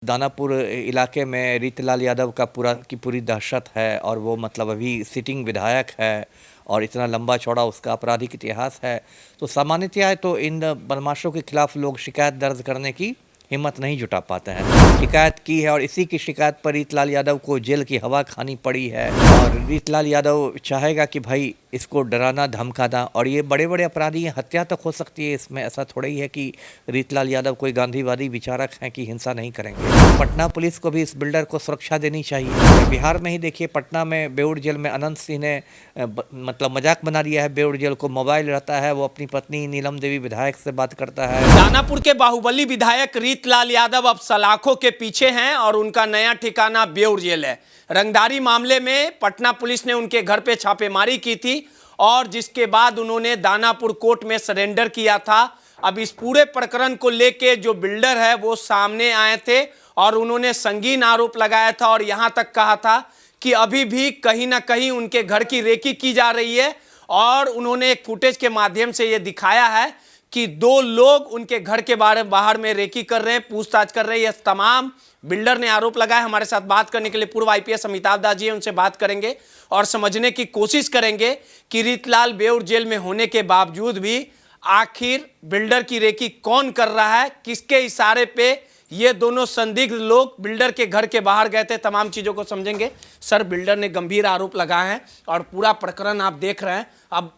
दानापुर इलाके में रीतिलाल यादव का पूरी दहशत है और वो मतलब अभी सिटिंग विधायक है और इतना लंबा चौड़ा उसका आपराधिक इतिहास है। तो सामान्यतया तो इन बदमाशों के खिलाफ लोग शिकायत दर्ज करने की हिम्मत नहीं जुटा पाते हैं। शिकायत की है और इसी की शिकायत पर रीतिलाल यादव को जेल की हवा खानी पड़ी है और रीतिलाल यादव चाहेगा कि भाई इसको डराना धमकाना, और ये बड़े बड़े अपराधी हैं, हत्या तक हो सकती है इसमें। ऐसा थोड़ा ही है कि रीतिलाल यादव कोई गांधीवादी विचारक हैं कि हिंसा नहीं करेंगे। पटना पुलिस को भी इस बिल्डर को सुरक्षा देनी चाहिए। बिहार में ही देखिए, पटना में बेउर जेल में अनंत सिंह ने मतलब मजाक बना दिया है। बेउर जेल को मोबाइल रहता है, वो अपनी पत्नी नीलम देवी विधायक से बात करता है। दानापुर के बाहुबली विधायक रीतिलाल यादव अब सलाखों के पीछे हैं और उनका नया ठिकाना बेउर जेल है। रंगदारी मामले में पटना पुलिस ने उनके घर पे छापेमारी की थी और जिसके बाद उन्होंने दानापुर कोर्ट में सरेंडर किया था। अब इस पूरे प्रकरण को लेके जो बिल्डर है वो सामने आए थे और उन्होंने संगीन आरोप लगाया था और यहां तक कहा था कि अभी भी कहीं ना कहीं उनके घर की रेकी की जा रही है। और उन्होंने एक फुटेज के माध्यम से ये दिखाया है कि दो लोग उनके घर के बाहर में रेकी कर रहे हैं, पूछताछ कर रहे हैं। ये तमाम बिल्डर ने आरोप लगाया। हमारे साथ बात करने के लिए पूर्व आईपीएस अमिताभ दास जी हैं, उनसे बात करेंगे और समझने की कोशिश करेंगे कि रीतिलाल बेउर जेल में होने के बावजूद भी आखिर बिल्डर की रेकी कौन कर रहा है, किसके इशारे पे ये दोनों संदिग्ध लोग बिल्डर के घर के बाहर गए थे। तमाम चीजों को समझेंगे। सर, बिल्डर ने गंभीर आरोप लगाए हैं और पूरा प्रकरण आप देख रहे हैं। अब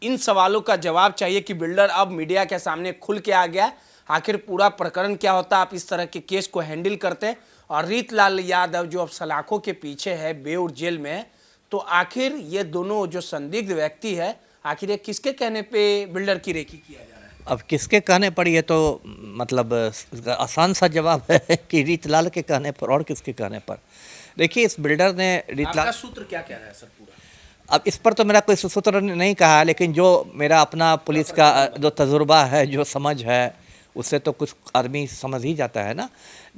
इन सवालों का जवाब चाहिए कि बिल्डर अब मीडिया के सामने खुल के आ गया। आखिर पूरा प्रकरण क्या होता है, आप इस तरह के केस को हैंडल करते हैं। और रीतिलाल यादव जो अब सलाखों के पीछे है बेउर जेल में, तो आखिर ये दोनों जो संदिग्ध व्यक्ति है, आखिर ये किसके कहने पे बिल्डर की रेकी किया जा रहा है? अब किसके कहने पर, ये तो मतलब आसान सा जवाब है कि रीतिलाल के कहने पर। और किसके कहने पर? देखिए, इस बिल्डर ने आपका सूत्र क्या कह रहा है सर पूरा? अब इस पर तो मेरा कोई सूत्र नहीं कहा, लेकिन जो मेरा अपना पुलिस का जो तजुर्बा है, जो समझ है, उससे तो कुछ आदमी समझ ही जाता है ना।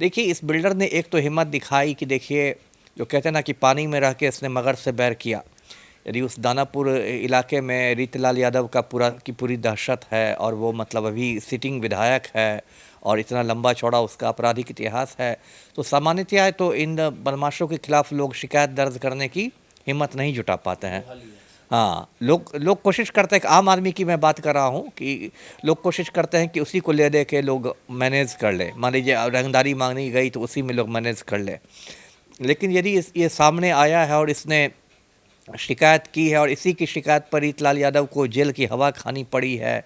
देखिए, इस बिल्डर ने एक तो हिम्मत दिखाई कि देखिए, जो कहते हैं ना कि पानी में रह के इसने मगर से बैर किया। यदि उस दानापुर इलाके में रीतिलाल यादव का पूरी दहशत है और वो मतलब अभी सिटिंग विधायक है और इतना लंबा चौड़ा उसका आपराधिक इतिहास है, तो सामान्यतया तो इन बदमाशों के खिलाफ लोग शिकायत दर्ज करने की हिम्मत नहीं जुटा पाते हैं। हाँ, लोग कोशिश करते हैं कि आम आदमी की मैं बात कर रहा हूँ कि लोग कोशिश करते हैं कि उसी को ले दे के लोग मैनेज कर ले। मान लीजिए रंगदारी मांगनी गई तो उसी में लोग मैनेज कर ले। लेकिन यदि ये सामने आया है और इसने शिकायत की है और इसी की शिकायत पर रीतिलाल यादव को जेल की हवा खानी पड़ी है,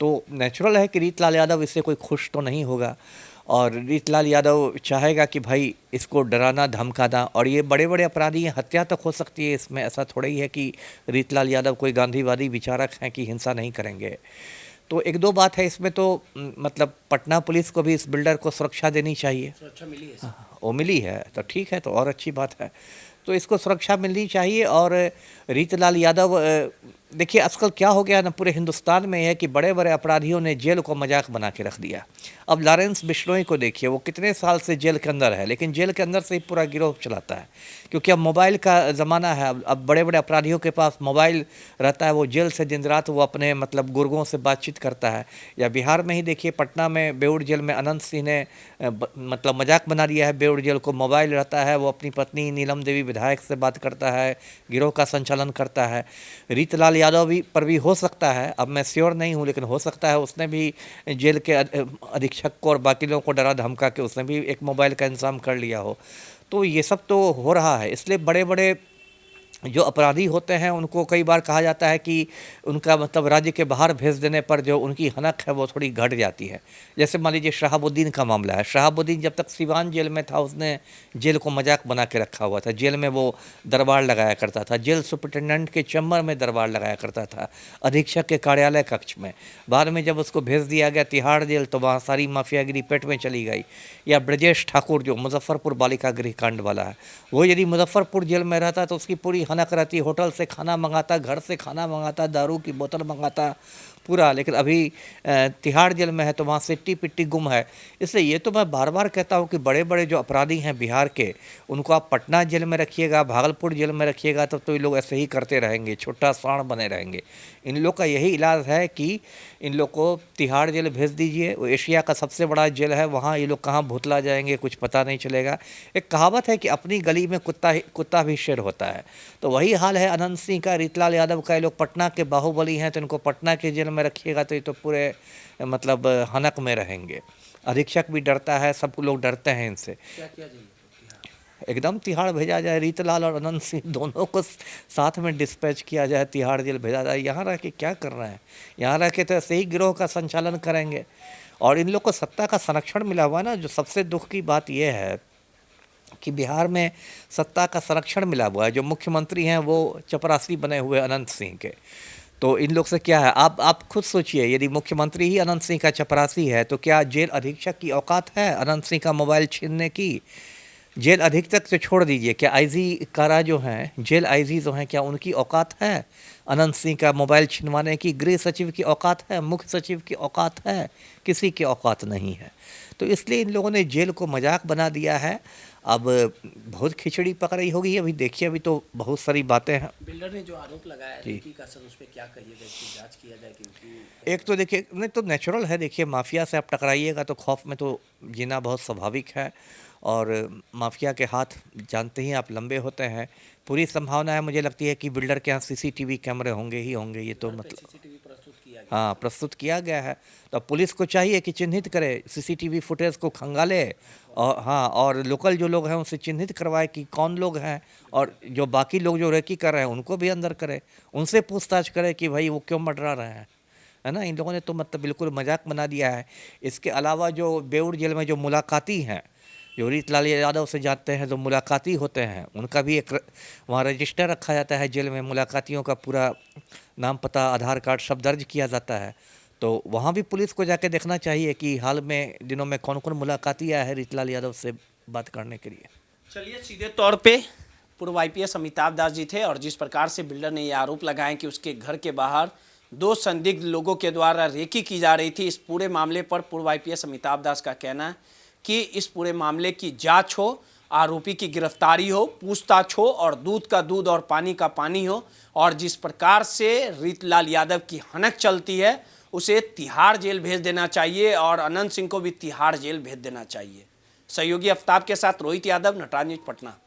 तो नेचुरल है कि रीतिलाल यादव इससे कोई खुश तो नहीं होगा। और रीतिलाल यादव चाहेगा कि भाई इसको डराना धमकाना, और ये बड़े बड़े अपराधी हैं, हत्या तक हो सकती है इसमें। ऐसा थोड़ा ही है कि रीतिलाल यादव कोई गांधीवादी विचारक हैं कि हिंसा नहीं करेंगे। तो एक दो बात है इसमें, तो मतलब पटना पुलिस को भी इस बिल्डर को सुरक्षा देनी चाहिए। सुरक्षा मिली है? वो मिली है तो ठीक है, तो और अच्छी बात है। तो इसको सुरक्षा मिलनी चाहिए। और रीतिलाल यादव, देखिए आजकल क्या हो गया ना, पूरे हिंदुस्तान में है कि बड़े बड़े अपराधियों ने जेल को मजाक बना के रख दिया। अब लॉरेंस बिश्नोई को देखिए, वो कितने साल से जेल के अंदर है, लेकिन जेल के अंदर से ही पूरा गिरोह चलाता है, क्योंकि अब मोबाइल का ज़माना है। अब बड़े बड़े अपराधियों के पास मोबाइल रहता है, वो जेल से दिन रात वो अपने मतलब गुर्गों से बातचीत करता है। या बिहार में ही देखिए, पटना में बेउर जेल में अनंत सिंह ने मतलब मजाक बना दिया है। बेउर जेल को मोबाइल रहता है, वो अपनी पत्नी नीलम देवी विधायक से बात करता है, गिरोह का संचालन करता है। रीतिलाल यादव भी पर भी हो सकता है, अब मैं श्योर नहीं हूँ, लेकिन हो सकता है उसने भी जेल के अधीक्षक को और बाकी लोगों को डरा धमका के उसने भी एक मोबाइल का इंतजाम कर लिया हो। तो ये सब तो हो रहा है। इसलिए बड़े बड़े जो अपराधी होते हैं उनको कई बार कहा जाता है कि उनका मतलब राज्य के बाहर भेज देने पर जो उनकी हनक है वो थोड़ी घट जाती है। जैसे मान लीजिए शहाबुद्दीन का मामला है। शहाबुद्दीन जब तक सिवान जेल में था, उसने जेल को मजाक बना के रखा हुआ था। जेल में वो दरबार लगाया करता था, जेल सुपरिटेंडेंट के चैम्बर में दरबार लगाया करता था, अधीक्षक के कार्यालय कक्ष में। बाद में जब उसको भेज दिया गया तिहाड़ जेल, तो वहाँ सारी माफियागिरी पेट में चली गई। या ब्रजेश ठाकुर जो मुजफ्फरपुर बालिका गृह कांड वाला है, वो यदि मुजफ्फरपुर जेल में रहता तो उसकी पूरी हनक रहती, होटल से खाना मंगाता, घर से खाना मंगाता, दारू की बोतल मंगाता, पूरा, लेकिन अभी तिहाड़ जेल में है तो वहाँ सिट्टी पिट्टी गुम है। इसलिए ये तो मैं बार बार कहता हूँ कि बड़े बड़े जो अपराधी हैं बिहार के, उनको आप पटना जेल में रखिएगा, भागलपुर जेल में रखिएगा, तब तो ये लोग ऐसे ही करते रहेंगे, छोटा सांड बने रहेंगे। इन लोग का यही इलाज है कि इन लोग को तिहाड़ जेल भेज दीजिए। वो एशिया का सबसे बड़ा जेल है, वहाँ ये लोग कहाँ भुतला जाएंगे कुछ पता नहीं चलेगा। एक कहावत है कि अपनी गली में कुत्ता भी शेर होता है। तो वही हाल है अनंत सिंह का, रीतलाल यादव का। ये लोग पटना के बाहुबली हैं, तो इनको पटना के जेल में रखिएगा तो ये तो पूरे मतलब हनक में रहेंगे। अधीक्षक भी डरता है, सब लोग डरते हैं इनसे। एकदम तिहाड़ भेजा जाए, रीतलाल और अनंत सिंह दोनों को साथ में डिस्पैच किया जाए, तिहाड़ जेल भेजा जाए। यहाँ रह के क्या कर रहे हैं? यहाँ रह के तो ऐसे ही गिरोह का संचालन करेंगे। और इन लोग को सत्ता का संरक्षण मिला हुआ है ना। जो सबसे दुख की बात यह है कि बिहार में सत्ता का संरक्षण मिला हुआ है। जो मुख्यमंत्री हैं वो चपरासी बने हुए अनंत सिंह के। तो इन लोग से क्या है, आप खुद सोचिए, यदि मुख्यमंत्री ही अनंत सिंह का चपरासी है तो क्या जेल अधीक्षक की औकात है अनंत सिंह का मोबाइल छीनने की? जेल अधीक्षक से छोड़ दीजिए, क्या आईजी कारा जो हैं, जेल आईजी जो हैं, क्या उनकी औकात है अनंत सिंह का मोबाइल छिनवाने की? गृह सचिव की औकात है? मुख्य सचिव की औकात है? किसी की औकात नहीं है। तो इसलिए इन लोगों ने जेल को मजाक बना दिया है। अब बहुत खिचड़ी पक रही होगी। अभी देखिए, अभी तो बहुत सारी बातें हैं। बिल्डर ने जो आरोप लगाया रेकी का, सर उस पर क्या कहिएगा, इसकी जांच किया जाए? क्योंकि एक तो देखिए, नहीं तो नेचुरल है। देखिए, माफिया से आप टकराइएगा तो खौफ में तो जीना बहुत स्वाभाविक है। और माफिया के हाथ जानते ही आप लंबे होते हैं। पूरी संभावना है, मुझे लगती है कि बिल्डर के यहाँ सीसीटीवी कैमरे होंगे ही होंगे। ये तो मतलब सीसीटीवी प्रस्तुत किया गया। हाँ, प्रस्तुत किया गया है। तो पुलिस को चाहिए कि चिन्हित करे, सीसीटीवी फुटेज को खंगाले, और हाँ, और लोकल जो लोग हैं उनसे चिन्हित करवाए कि कौन लोग हैं, और जो बाकी लोग जो रेकी कर रहे हैं उनको भी अंदर करे, उनसे पूछताछ करे कि भाई वो क्यों मडरा रहे हैं, है ना। इन लोगों ने तो मतलब बिल्कुल मजाक बना दिया है। इसके अलावा जो बेऊर जेल में जो मुलाकाती हैं, जो रीतलाल यादव से जाते हैं, जो मुलाकाती होते हैं, उनका भी एक वहाँ रजिस्टर रखा जाता है जेल में। मुलाकातियों का पूरा नाम, पता, आधार कार्ड सब दर्ज किया जाता है। तो वहाँ भी पुलिस को जाके देखना चाहिए कि हाल में दिनों में कौन कौन मुलाकाती आया है रीतलाल यादव से बात करने के लिए। चलिए, सीधे तौर पे पूर्व आईपीएस अमिताभ दास जी थे, और जिस प्रकार से बिल्डर ने ये आरोप लगाए कि उसके घर के बाहर 2 संदिग्ध लोगों के द्वारा रेकी की जा रही थी, इस पूरे मामले पर पूर्व आईपीएस अमिताभ दास का कहना है कि इस पूरे मामले की जांच हो, आरोपी की गिरफ्तारी हो, पूछताछ हो, और दूध का दूध और पानी का पानी हो। और जिस प्रकार से रीतलाल यादव की हनक चलती है, उसे तिहाड़ जेल भेज देना चाहिए, और अनंत सिंह को भी तिहाड़ जेल भेज देना चाहिए। सहयोगी आफ्ताब के साथ रोहित यादव, नटराज न्यूज़, पटना।